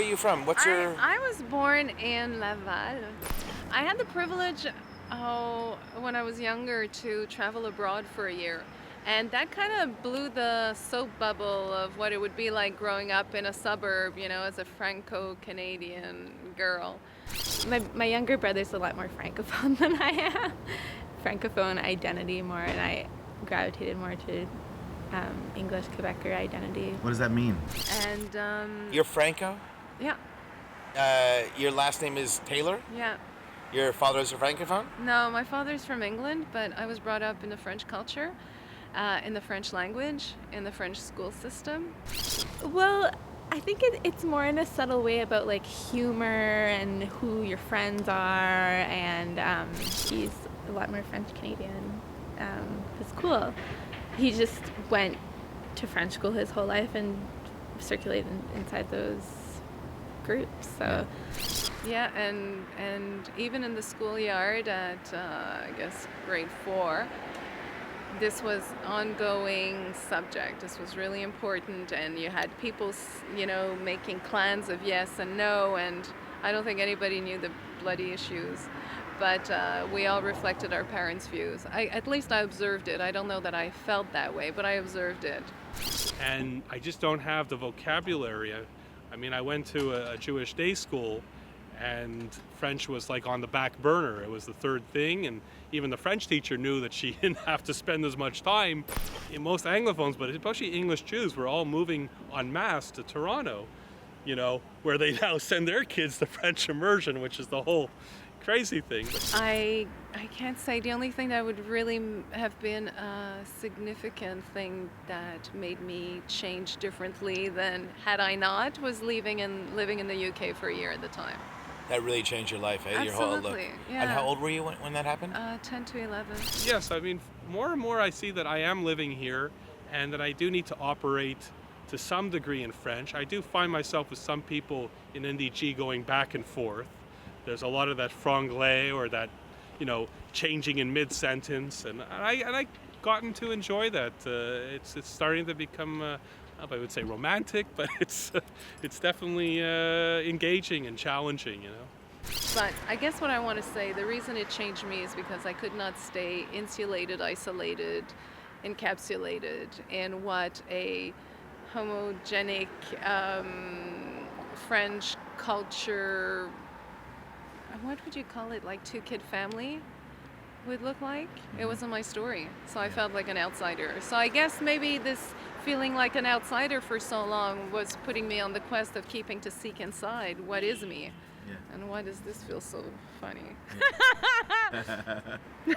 you from? What's your... I was born in Laval. I had the privilege, when I was younger, to travel abroad for a year. And that kind of blew the soap bubble of what it would be like growing up in a suburb, as a Franco-Canadian girl. My younger brother's a lot more Francophone than I am. Francophone identity more, and I gravitated more to English Quebecer identity. What does that mean? And You're Franco? yeah, Your last name is Taylor? yeah. Your father's a Francophone? No, my father's from England, but I was brought up in the French culture, in the French language, in the French school system. Well, I think it's more in a subtle way about like humor and who your friends are, and he's a lot more French Canadian. It's cool. He just went to French school his whole life and circulated inside those groups. So Yeah, and even in the schoolyard at, I guess, grade 4, this was ongoing subject. This was really important, and you had people, making clans of yes and no, and I don't think anybody knew the bloody issues. But we all reflected our parents' views. At least I observed it. I don't know that I felt that way, but I observed it. And I just don't have the vocabulary. I mean, I went to a Jewish day school, and French was like on the back burner. It was the third thing, and even the French teacher knew that she didn't have to spend as much time. In most Anglophones, but especially English Jews, were all moving en masse to Toronto, where they now send their kids to French immersion, which is the whole crazy thing. I can't say. The only thing that would really have been a significant thing that made me change differently than had I not was living in the UK for a year at the time. That really changed your life, eh? Absolutely, Your whole outlook. yeah. And how old were you when that happened? 10 to 11. Yes, I mean, more and more I see that I am living here and that I do need to operate to some degree in French. I do find myself with some people in NDG going back and forth. There's a lot of that Franglais or that, changing in mid-sentence, and I gotten to enjoy that. It's starting to become, I would say romantic, but it's definitely engaging and challenging, But I guess what I want to say, the reason it changed me is because I could not stay insulated, isolated, encapsulated in what a homogenic French culture, what would you call it, like two-kid family would look like. It wasn't my story, so I felt like an outsider. So I guess maybe this feeling like an outsider for so long was putting me on the quest of keeping to seek inside what is me. Yeah. And why does this feel so funny? Yeah.